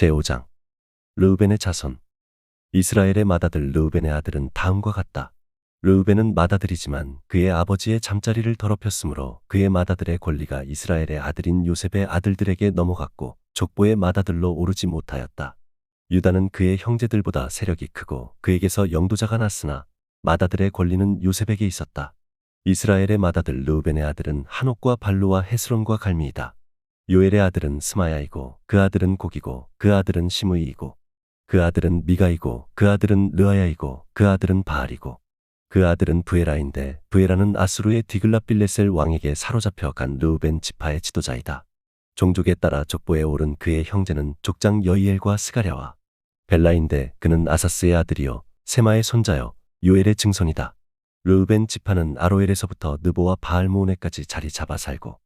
제5장 르우벤의 자손. 이스라엘의 맏아들 르우벤의 아들은 다음과 같다. 르우벤은 맏아들이지만 그의 아버지의 잠자리를 더럽혔으므로 그의 맏아들의 권리가 이스라엘의 아들인 요셉의 아들들에게 넘어갔고 족보의 맏아들로 오르지 못하였다. 유다는 그의 형제들보다 세력이 크고 그에게서 영도자가 났으나 맏아들의 권리는 요셉에게 있었다. 이스라엘의 맏아들 르우벤의 아들은 한옥과 발루와 헤스론과 갈미이다. 요엘의 아들은 스마야이고 그 아들은 곡이고 그 아들은 시므이이고 그 아들은 미가이고 그 아들은 르아야이고 그 아들은 바알이고 그 아들은 브에라인데 브에라는 아수르의 디글랏빌레셀 왕에게 사로잡혀 간 르우벤 지파의 지도자이다. 종족에 따라 족보에 오른 그의 형제는 족장 여이엘과 스가랴와 벨라인데 그는 아사스의 아들이요 세마의 손자요 요엘의 증손이다. 르우벤 지파는 아로엘에서부터 느보와 바알모온에까지 자리 잡아 살고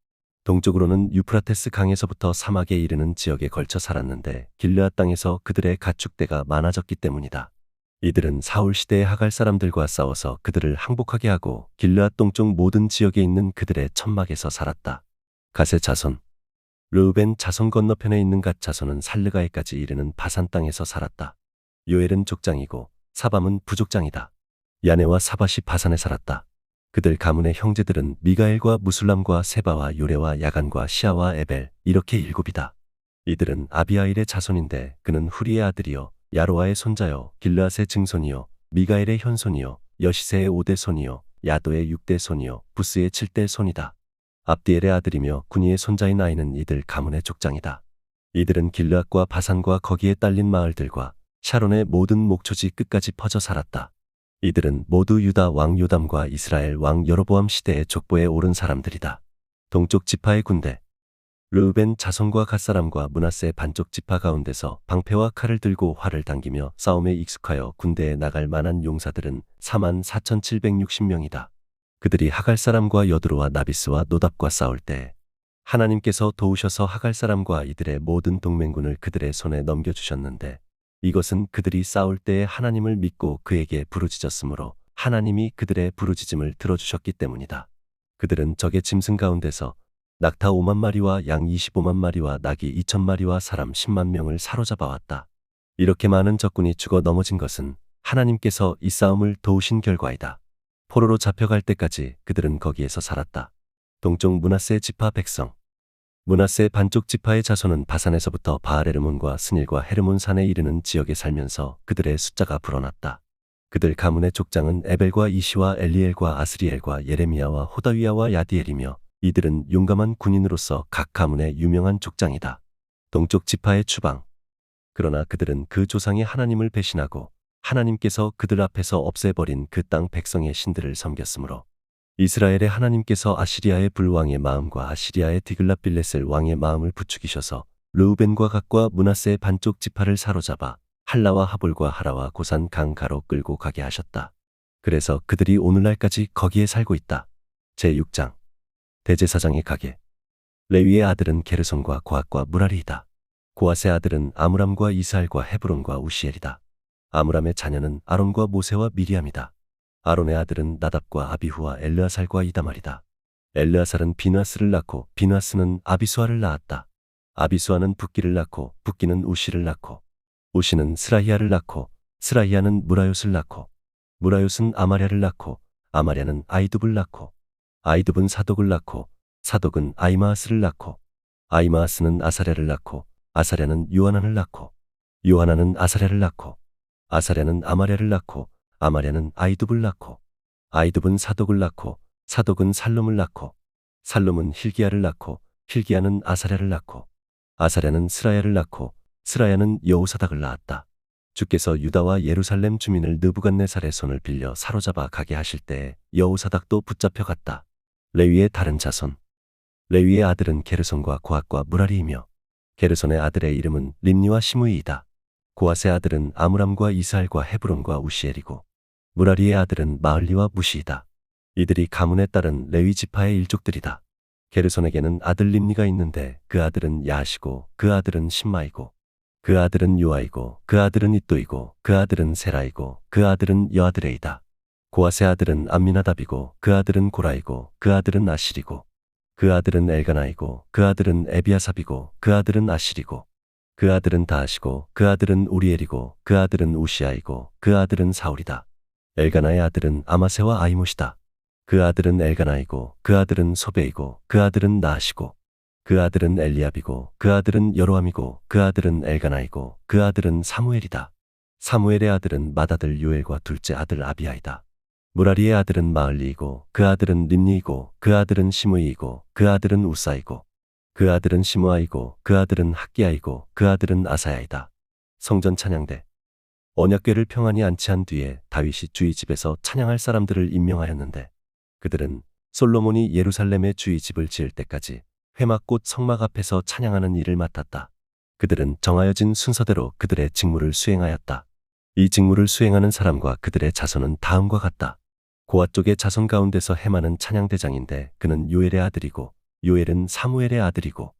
동쪽으로는 유프라테스 강에서부터 사막에 이르는 지역에 걸쳐 살았는데 길르앗 땅에서 그들의 가축대가 많아졌기 때문이다. 이들은 사울 시대의 하갈 사람들과 싸워서 그들을 항복하게 하고 길르앗 동쪽 모든 지역에 있는 그들의 천막에서 살았다. 갓의 자손. 르우벤 자손 건너편에 있는 갓 자손은 살르가에까지 이르는 바산 땅에서 살았다. 요엘은 족장이고 사밤은 부족장이다. 야네와 사밧이 바산에 살았다. 그들 가문의 형제들은 미가엘과 무술람과 세바와 요레와 야간과 시아와 에벨 이렇게 일곱이다. 이들은 아비아일의 자손인데 그는 후리의 아들이요 야로아의 손자요 길르앗의 증손이요 미가엘의 현손이요 여시세의 5대 손이요 야도의 6대 손이요 부스의 7대 손이다. 압디엘의 아들이며 군이의 손자인 아이는 이들 가문의 족장이다. 이들은 길르앗과 바산과 거기에 딸린 마을들과 샤론의 모든 목초지 끝까지 퍼져 살았다. 이들은 모두 유다 왕 요담과 이스라엘 왕 여로보암 시대의 족보에 오른 사람들이다. 동쪽 지파의 군대. 르우벤 자손과 갓사람과 므낫세 반쪽 지파 가운데서 방패와 칼을 들고 활을 당기며 싸움에 익숙하여 군대에 나갈 만한 용사들은 44,760명이다. 그들이 하갈 사람과 여드로와 나비스와 노답과 싸울 때 하나님께서 도우셔서 하갈 사람과 이들의 모든 동맹군을 그들의 손에 넘겨주셨는데 이것은 그들이 싸울 때에 하나님을 믿고 그에게 부르짖었으므로 하나님이 그들의 부르짖음을 들어주셨기 때문이다. 그들은 적의 짐승 가운데서 낙타 5만 마리와 양 25만 마리와 나귀 2천 마리와 사람 10만 명을 사로잡아 왔다. 이렇게 많은 적군이 죽어 넘어진 것은 하나님께서 이 싸움을 도우신 결과이다. 포로로 잡혀갈 때까지 그들은 거기에서 살았다. 동쪽 므낫세 지파 백성. 므낫세 반쪽 지파의 자손은 바산에서부터 바알헤르몬과 스닐과 헤르몬 산에 이르는 지역에 살면서 그들의 숫자가 불어났다. 그들 가문의 족장은 에벨과 이시와 엘리엘과 아스리엘과 예레미야와 호다위야와 야디엘이며 이들은 용감한 군인으로서 각 가문의 유명한 족장이다. 동쪽 지파의 추방. 그러나 그들은 그 조상의 하나님을 배신하고 하나님께서 그들 앞에서 없애버린 그 땅 백성의 신들을 섬겼으므로 이스라엘의 하나님께서 아시리아의 불왕의 마음과 아시리아의 디글랏빌레셀 왕의 마음을 부추기셔서 르우벤과 갓과 므낫세의 반쪽 지파를 사로잡아 할라와 하볼과 하라와 고산 강가로 끌고 가게 하셨다. 그래서 그들이 오늘날까지 거기에 살고 있다. 제6장 대제사장의 가계. 레위의 아들은 게르손과 고앗과 무라리이다. 고앗의 아들은 아므람과 이스할과 헤브론과 우시엘이다. 아므람의 자녀는 아론과 모세와 미리암이다. 아론의 아들은 나답과 아비후와 엘르아살과 이다말이다. 엘르아살은 비누아스를 낳고 비누아스는 아비수아를 낳았다. 아비수아는 붓기를 낳고 붓기는 우시를 낳고 우시는 스라히아를 낳고 스라히아는 무라요스를 낳고 무라요스는 아마랴를 낳고 아마랴는 아이둡을 낳고 아이둡은 사독을 낳고 사독은 아이마아스를 낳고 아이마아스는 아사랴를 낳고 아사랴는 요하난을 낳고 요하난은 아사랴를 낳고 아사랴는 아마랴를 낳고 아마랴는 아이둡을 낳고 아이둡은 사독을 낳고 사독은 살룸을 낳고 살룸은 힐기야를 낳고 힐기야는 아사랴를 낳고 아사랴는 스라야를 낳고 스라야는 여호사닥을 낳았다. 주께서 유다와 예루살렘 주민을 느부갓네살의 손을 빌려 사로잡아 가게 하실 때에 여호사닥도 붙잡혀 갔다. 레위의 다른 자손. 레위의 아들은 게르손과 고앗과 무라리이며 게르손의 아들의 이름은 림니와 시므이이다. 고앗의 아들은 아므람과 이스할과 헤브론과 우시엘이고 무라리의 아들은 마흘리와 무시이다. 이들이 가문에 따른 레위 지파의 일족들이다. 게르손에게는 아들 림니가 있는데 그 아들은 야시고 그 아들은 심마이고 그 아들은 요아이고 그 아들은 이또이고 그 아들은 세라이고 그 아들은 여아드레이다. 고앗의 아들은 암미나답이고 그 아들은 고라이고 그 아들은 아실이고 그 아들은 엘가나이고 그 아들은 에비아삽이고 그 아들은 아실이고 그 아들은 다하시고 그 아들은 우리엘이고 그 아들은 우시아이고 그 아들은 사울이다. 엘가나의 아들은 아마세와 아이못이다. 그 아들은 엘가나이고 그 아들은 소베이고 그 아들은 나하시고 그 아들은 엘리압이고 그 아들은 여로함이고 그 아들은 엘가나이고 그 아들은 사무엘이다. 사무엘의 아들은 맏아들 요엘과 둘째 아들 아비아이다. 무라리의 아들은 마을리이고 그 아들은 림니이고 그 아들은 시므이이고 그 아들은 우사이고 그 아들은 시므아이고 그 아들은 학기야이고 그 아들은 아사야이다. 성전 찬양대. 언약궤를 평안히 안치한 뒤에 다윗이 주의 집에서 찬양할 사람들을 임명하였는데 그들은 솔로몬이 예루살렘에 주의 집을 지을 때까지 회막꽃 성막 앞에서 찬양하는 일을 맡았다. 그들은 정하여진 순서대로 그들의 직무를 수행하였다. 이 직무를 수행하는 사람과 그들의 자손은 다음과 같다. 고아 쪽의 자손 가운데서 헤마는 찬양대장인데 그는 요엘의 아들이고 요엘은 사무엘의 아들이고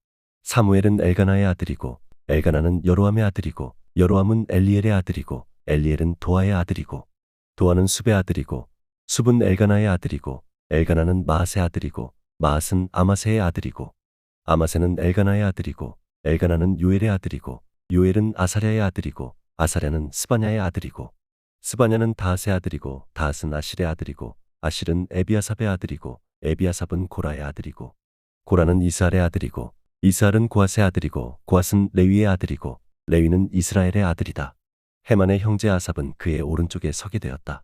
사무엘은 엘가나의 아들이고 엘가나는 여로함의 아들이고 여로함은 엘리엘의 아들이고 엘리엘은 도아의 아들이고 도아는 숲의 아들이고 숲은 엘가나의 아들이고 엘가나는 마앗의 아들이고 마앗은 아마세의 아들이고 아마세는 엘가나의 아들이고 엘가나는 요엘의 아들이고 요엘은 아사랴의 아들이고 아사랴는 스바냐의 아들이고 스바냐는 다핫의 아들이고 다핫은 아실의 아들이고 아실은 에비아삽의 아들이고 에비아삽은 고라의 아들이고 고라는 이스알의 아들이고 이스알은 고앗의 아들이고 고앗은 레위의 아들이고 레위는 이스라엘의 아들이다. 헤만의 형제 아삽은 그의 오른쪽에 서게 되었다.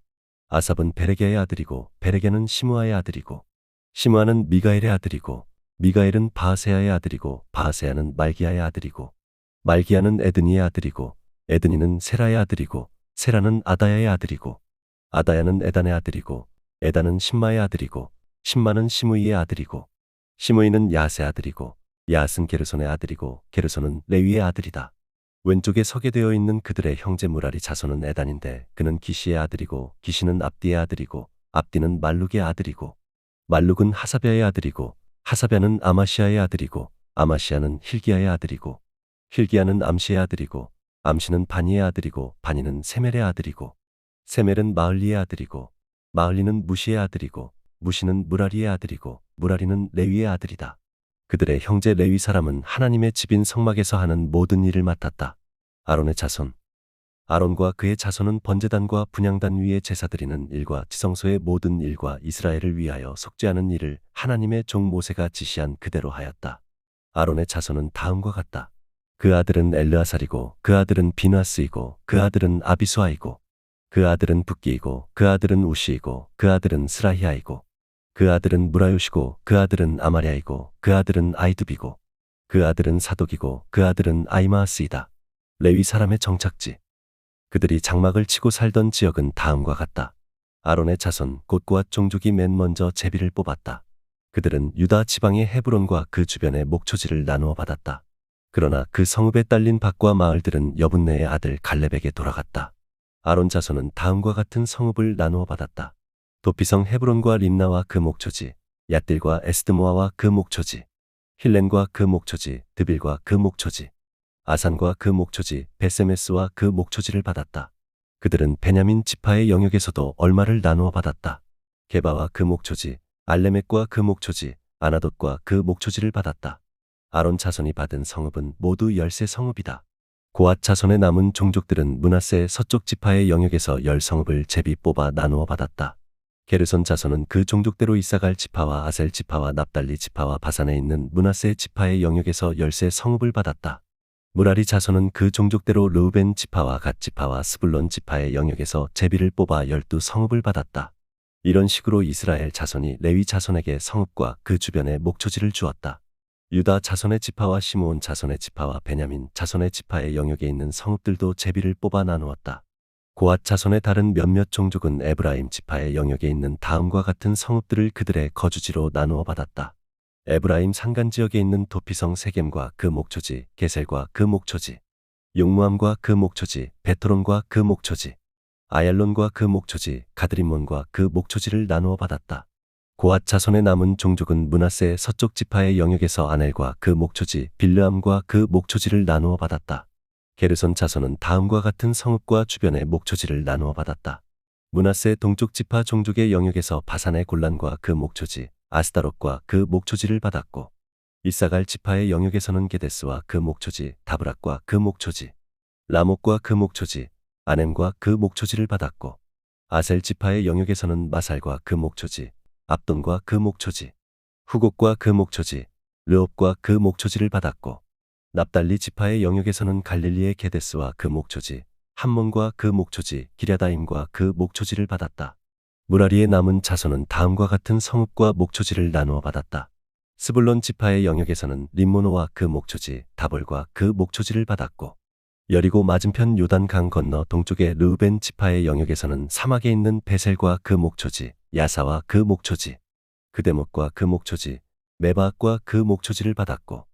아삽은 베레게의 아들이고 베레게는 시므아의 아들이고 시므아는 미가엘의 아들이고 미가엘은 바하세야의 아들이고 바하세야는 말기야의 아들이고 말기야는 에드니의 아들이고 에드니는 세라의 아들이고 세라는 아다야의 아들이고 아다야는 에단의 아들이고 에단은 심마의 아들이고 심마는 시므이의 아들이고 시므이는 야스의 아들이고 야스는 게르손의 아들이고 게르손은 레위의 아들이다. 왼쪽에 서게 되어 있는 그들의 형제 무라리 자손은 에단인데 그는 기시의 아들이고 기시는 압디의 아들이고 압디는 말룩의 아들이고 말룩은 하사랴의 아들이고 하사랴는 아마시아의 아들이고 아마시아는 힐기야의 아들이고 힐기야는 암시의 아들이고 암시는 바니의 아들이고 바니는 세멜의 아들이고 세멜은 마을리의 아들이고 마을리는 무시의 아들이고 무시는 무라리의 아들이고 무라리는 레위의 아들이다. 그들의 형제 레위 사람은 하나님의 집인 성막에서 하는 모든 일을 맡았다. 아론의 자손. 아론과 그의 자손은 번제단과 분향단 위에 제사 드리는 일과 지성소의 모든 일과 이스라엘을 위하여 속죄하는 일을 하나님의 종 모세가 지시한 그대로 하였다. 아론의 자손은 다음과 같다. 그 아들은 엘르아살이고 그 아들은 비누아스이고 그 아들은 아비수아이고 그 아들은 붓기이고 그 아들은 우시이고 그 아들은 스라히아이고 그 아들은 무라요시고 그 아들은 아마랴이고 그 아들은 아이두비고 그 아들은 사독이고 그 아들은 아이마아스이다. 레위 사람의 정착지. 그들이 장막을 치고 살던 지역은 다음과 같다. 아론의 자손 곧 고앗 종족이 맨 먼저 제비를 뽑았다. 그들은 유다 지방의 헤브론과 그 주변의 목초지를 나누어 받았다. 그러나 그 성읍에 딸린 밭과 마을들은 여분네의 아들 갈렙에게 돌아갔다. 아론 자손은 다음과 같은 성읍을 나누어 받았다. 도피성 헤브론과 림나와 그 목초지, 얏딜과 에스드모아와 그 목초지, 힐렌과 그 목초지, 드빌과 그 목초지, 아산과 그 목초지, 베세메스와 그 목초지를 받았다. 그들은 베냐민 지파의 영역에서도 얼마를 나누어 받았다. 게바와 그 목초지, 알레멕과 그 목초지, 아나돗과 그 목초지를 받았다. 아론 자손이 받은 성읍은 모두 13성읍이다. 고앗 자손의 남은 종족들은 므낫세 서쪽 지파의 영역에서 10성읍을 제비 뽑아 나누어 받았다. 게르손 자손은 그 종족대로 이사갈 지파와 아셀 지파와 납달리 지파와 바산에 있는 므낫세 지파의 영역에서 13성읍을 받았다. 무라리 자손은 그 종족대로 르우벤 지파와 갓 지파와 스불론 지파의 영역에서 제비를 뽑아 12성읍을 받았다. 이런 식으로 이스라엘 자손이 레위 자손에게 성읍과 그 주변의 목초지를 주었다. 유다 자손의 지파와 시므온 자손의 지파와 베냐민 자손의 지파의 영역에 있는 성읍들도 제비를 뽑아 나누었다. 고앗 자손의 다른 몇몇 종족은 에브라임 지파의 영역에 있는 다음과 같은 성읍들을 그들의 거주지로 나누어 받았다. 에브라임 산간지역에 있는 도피성 세겜과 그 목초지, 게셀과 그 목초지, 용무암과 그 목초지, 베토론과 그 목초지, 아얄론과 그 목초지, 가드림몬과 그 목초지를 나누어 받았다. 고앗 자손의 남은 종족은 므낫세 서쪽 지파의 영역에서 아넬과 그 목초지, 빌르암과 그 목초지를 나누어 받았다. 게르손 자손은 다음과 같은 성읍과 주변의 목초지를 나누어 받았다. 므낫세 동쪽 지파 종족의 영역에서 바산의 골란과 그 목초지, 아스다롯과 그 목초지를 받았고 이사갈 지파의 영역에서는 게데스와 그 목초지, 다브락과 그 목초지, 라목과 그 목초지, 아넴과 그 목초지를 받았고, 아셀 지파의 영역에서는 마살과 그 목초지, 압돈과 그 목초지, 후곡과 그 목초지, 르옵과 그 목초지를 받았고, 납달리 지파의 영역에서는 갈릴리의 게데스와 그 목초지, 함몬과 그 목초지, 기랴다임과 그 목초지를 받았다. 무라리의 남은 자손은 다음과 같은 성읍과 목초지를 나누어 받았다. 스불론 지파의 영역에서는 림모노와 그 목초지, 다볼과 그 목초지를 받았고, 여리고 맞은편 요단 강 건너 동쪽의 르우벤 지파의 영역에서는 사막에 있는 베셀과 그 목초지, 야사와 그 목초지, 그데못과 그 목초지, 메바과 그 목초지를 받았고,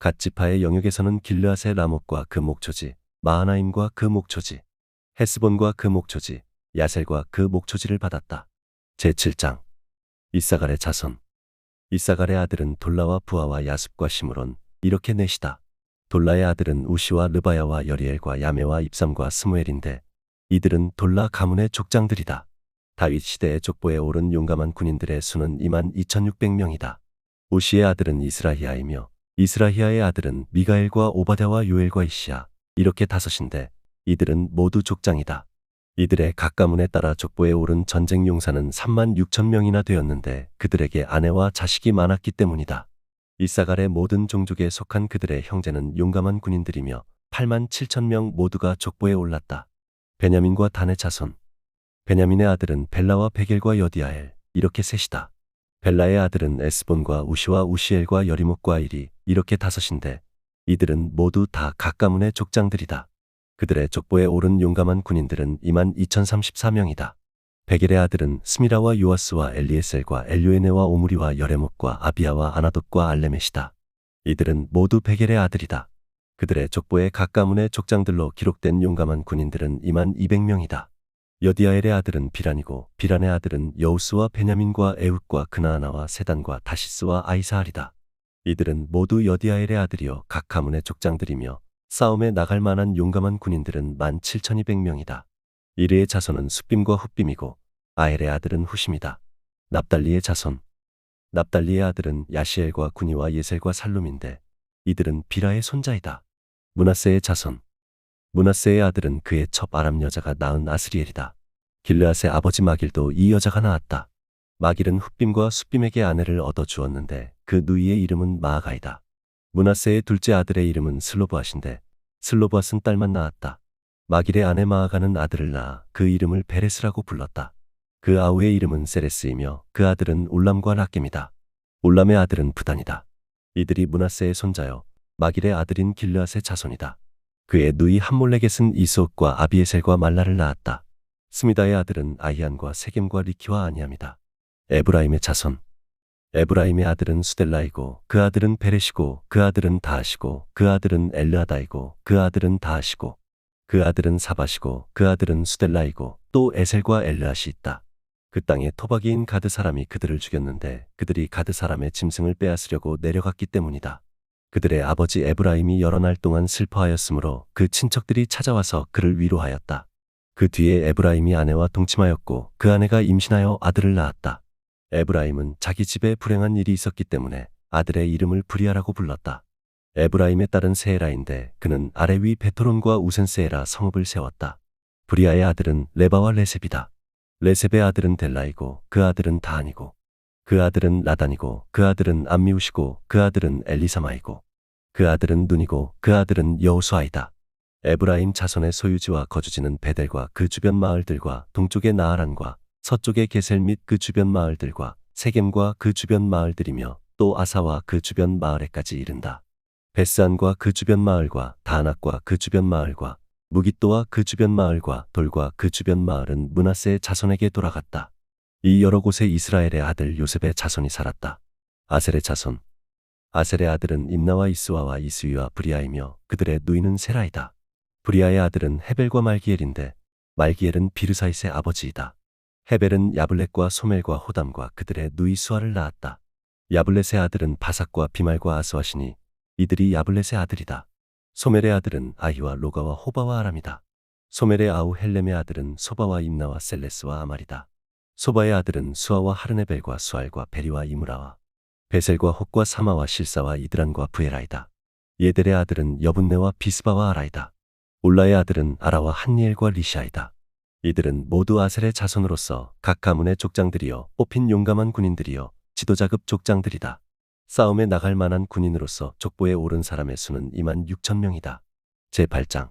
갓 지파의 영역에서는 길르앗의 라못과 그 목초지, 마하나임과 그 목초지, 헤스본과 그 목초지, 야셀과 그 목초지를 받았다. 제7장 이사갈의 자손. 이사갈의 아들은 돌라와 부하와 야습과 시므론 이렇게 넷이다. 돌라의 아들은 우시와 르바야와 여리엘과 야메와 입삼과 스무엘인데 이들은 돌라 가문의 족장들이다. 다윗 시대의 족보에 오른 용감한 군인들의 수는 22,600명이다. 우시의 아들은 이스라히야이며 이스라히야의 아들은 미가엘과 오바댜와 요엘과 이시야 이렇게 다섯인데 이들은 모두 족장이다. 이들의 각 가문에 따라 족보에 오른 전쟁 용사는 36,000명이나 되었는데 그들에게 아내와 자식이 많았기 때문이다. 이사갈의 모든 종족에 속한 그들의 형제는 용감한 군인들이며 87,000명 모두가 족보에 올랐다. 베냐민과 단의 자손. 베냐민의 아들은 벨라와 베겔과 여디아엘 이렇게 셋이다. 벨라의 아들은 에스본과 우시와 우시엘과 여리목과 일이 이렇게 다섯인데 이들은 모두 다 각 가문의 족장들이다. 그들의 족보에 오른 용감한 군인들은 22,034명이다. 베겔의 아들은 스미라와 요아스와 엘리에셀과 엘요에네와 오므리와 여레목과 아비야와 아나돗과 알레멧이다. 이들은 모두 베겔의 아들이다. 그들의 족보에 각 가문의 족장들로 기록된 용감한 군인들은 22,000명이다. 여디아엘의 아들은 비란이고 비란의 아들은 여우스와 베냐민과 에웃과 그나아나와 세단과 다시스와 아이사알이다. 이들은 모두 여디아엘의 아들이요 각 가문의 족장들이며 싸움에 나갈 만한 용감한 군인들은 17,200명이다. 이르의 자손은 숫빔과 훗빔이고 아엘의 아들은 후심이다. 납달리의 자손. 납달리의 아들은 야시엘과 구니와 예셀과 살룸인데 이들은 비라의 손자이다. 므낫세의 자손. 므낫세의 아들은 그의 첩 아람 여자가 낳은 아스리엘이다. 길르앗의 아버지 마길도 이 여자가 낳았다. 마길은 훗빔과 숫빔에게 아내를 얻어 주었는데 그 누이의 이름은 마아가이다. 므낫세의 둘째 아들의 이름은 슬로브앗인데 슬로브앗은 딸만 낳았다. 마길의 아내 마아가는 아들을 낳아 그 이름을 베레스라고 불렀다. 그 아우의 이름은 세레스이며 그 아들은 울람과 락겜이다. 울람의 아들은 부단이다. 이들이 므낫세의 손자요 마길의 아들인 길르앗의 자손이다. 그의 누이 함몰레겟은 이스옥과 아비에셀과 말라를 낳았다. 스미다의 아들은 아히안과 세겜과 리키와 아니함이다. 에브라임의 자손. 에브라임의 아들은 수델라이고 그 아들은 베레시고 그 아들은 다하시고 그 아들은 엘르아다이고 그 아들은 다하시고 그 아들은 사바시고 그 아들은 수델라이고 또 에셀과 엘르앗이 있다. 그 땅에 토박이인 가드 사람이 그들을 죽였는데 그들이 가드 사람의 짐승을 빼앗으려고 내려갔기 때문이다. 그들의 아버지 에브라임이 여러 날 동안 슬퍼하였으므로 그 친척들이 찾아와서 그를 위로하였다. 그 뒤에 에브라임이 아내와 동침하였고 그 아내가 임신하여 아들을 낳았다. 에브라임은 자기 집에 불행한 일이 있었기 때문에 아들의 이름을 브리아라고 불렀다. 에브라임의 딸은 세에라인데 그는 아래 위 베토론과 우센세에라 성읍을 세웠다. 브리아의 아들은 레바와 레셉이다. 레셉의 아들은 델라이고 그 아들은 다한이고 그 아들은 라단이고 그 아들은 암미우시고 그 아들은 엘리사마이고 그 아들은 눈이고 그 아들은 여호수아이다. 에브라임 자손의 소유지와 거주지는 베델과 그 주변 마을들과 동쪽의 나아란과 서쪽의 게셀 및 그 주변 마을들과 세겜과 그 주변 마을들이며 또 아사와 그 주변 마을에까지 이른다. 베스안과 그 주변 마을과 다낙과 그 주변 마을과 무깃도와 그 주변 마을과 돌과 그 주변 마을은 므낫세의 자손에게 돌아갔다. 이 여러 곳에 이스라엘의 아들 요셉의 자손이 살았다. 아셀의 자손. 아셀의 아들은 임나와 이스와와 이스위와 브리아이며 그들의 누이는 세라이다. 브리아의 아들은 헤벨과 말기엘인데 말기엘은 비르사이스의 아버지이다. 헤벨은 야블렛과 소멜과 호담과 그들의 누이 수아를 낳았다. 야블렛의 아들은 바삭과 비말과 아스와시니 이들이 야블렛의 아들이다. 소멜의 아들은 아히와 로가와 호바와 아람이다. 소멜의 아우 헬렘의 아들은 소바와 임나와 셀레스와 아말이다. 소바의 아들은 수아와 하르네벨과 수알과 베리와 이므라와 베셀과 혹과 사마와 실사와 이드란과 부에라이다. 예델의 아들은 여분네와 비스바와 아라이다. 올라의 아들은 아라와 한니엘과 리샤이다. 이들은 모두 아셀의 자손으로서 각 가문의 족장들이여 뽑힌 용감한 군인들이여 지도자급 족장들이다. 싸움에 나갈 만한 군인으로서 족보에 오른 사람의 수는 26,000명이다. 제8장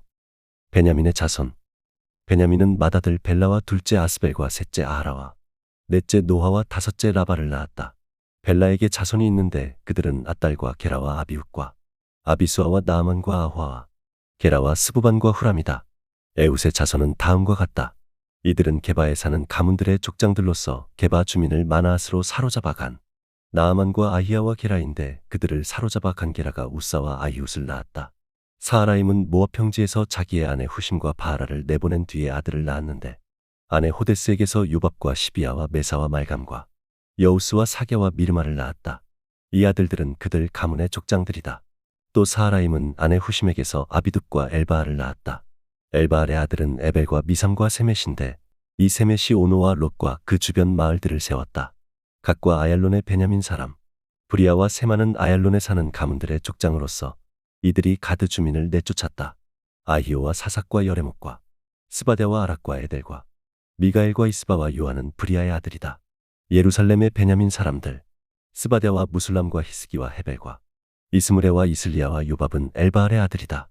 베냐민의 자손. 베냐민은 맏아들 벨라와 둘째 아스벨과 셋째 아하라와 넷째 노아와 다섯째 라바를 낳았다. 벨라에게 자손이 있는데 그들은 앗달과 게라와 아비훗과 아비수아와 나아만과 아화와 게라와 스부반과 후람이다. 에웃의 자손은 다음과 같다. 이들은 게바에 사는 가문들의 족장들로서 게바 주민을 마나앗으로 사로잡아 간 나아만과 아히야와 게라인데 그들을 사로잡아 간 게라가 우사와 아히웃을 낳았다. 사하라임은 모압 평지에서 자기의 아내 후심과 바하라를 내보낸 뒤에 아들을 낳았는데 아내 호데스에게서 요밥과 시비야와 메사와 말감과 여우스와 사게와 미르마를 낳았다. 이 아들들은 그들 가문의 족장들이다. 또 사하라임은 아내 후심에게서 아비둡과 엘바알을 낳았다. 엘바알의 아들은 에벨과 미삼과 세мет인데 이 세мет이 오노와 롯과 그 주변 마을들을 세웠다. 각과 아얄론의 베냐민 사람 브리아와 세마는 아얄론에 사는 가문들의 족장으로서 이들이 가드 주민을 내쫓았다. 아히오와 사삭과 여레목과 스바데와 아락과 에델과 미가엘과 이스바와 요한은 브리아의 아들이다. 예루살렘의 베냐민 사람들 스바데와 무술람과 히스기와 헤벨과 이스므레와 이슬리아와 요밥은 엘바알의 아들이다.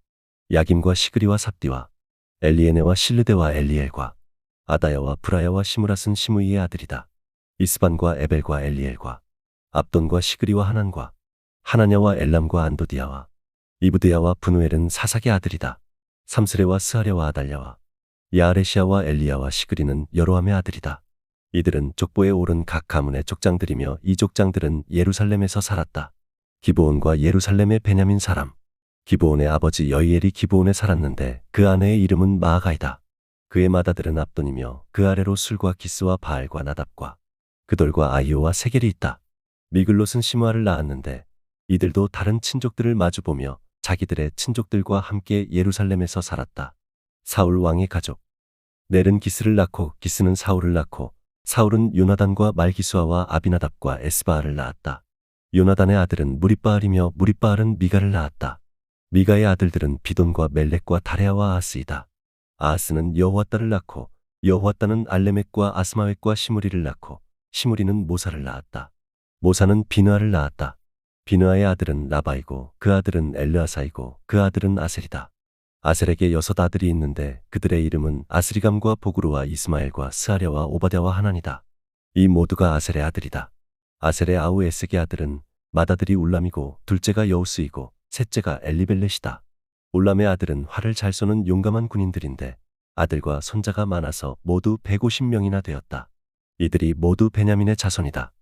야김과 시그리와 삽디와 엘리에네와 실르데와 엘리엘과 아다야와 브라야와 시므랏은 시므이의 아들이다. 이스반과 에벨과 엘리엘과 압돈과 시그리와 하난과 하나냐와 엘람과 안도디아와 이브드야와 분우엘은 사삭의 아들이다. 삼스레와 스하랴와 아달랴와 야아레시아와 엘리야와 시그리는 여로함의 아들이다. 이들은 족보에 오른 각 가문의 족장들이며 이 족장들은 예루살렘에서 살았다. 기브온과 예루살렘의 베냐민 사람 기브온의 아버지 여이엘이 기브온에 살았는데 그 아내의 이름은 마아가이다. 그의 맏아들은 압돈이며 그 아래로 술과 기스와 바알과 나답과 그돌과 아히오와 세겔이 있다. 미글롯은 시므아를 낳았는데 이들도 다른 친족들을 마주보며 자기들의 친족들과 함께 예루살렘에서 살았다. 사울 왕의 가족 넬은 기스를 낳고 기스는 사울을 낳고 사울은 요나단과 말기수아와 아비나답과 에스바알을 낳았다. 요나단의 아들은 무립바알이며 무립바알은 미가를 낳았다. 미가의 아들들은 비돈과 멜렉과 다레아와 아스이다. 아스는 여호와따를 낳고 여호와따는 알레멕과 아스마웻과 시므리를 낳고 시므리는 모사를 낳았다. 모사는 비느아를 낳았다. 비느아의 아들은 라바이고 그 아들은 엘르아사이고 그 아들은 아셀이다. 아셀에게 6 아들이 있는데 그들의 이름은 아스리감과 보그루와 이스마엘과 스하랴와 오바댜와 하난이다. 이 모두가 아셀의 아들이다. 아셀의 아우 에색의 아들은 맏아들이 울람이고 둘째가 여우스이고 셋째가 엘리벨렛이다. 울람의 아들은 활을 잘 쏘는 용감한 군인들인데 아들과 손자가 많아서 모두 150명이나 되었다. 이들이 모두 베냐민의 자손이다.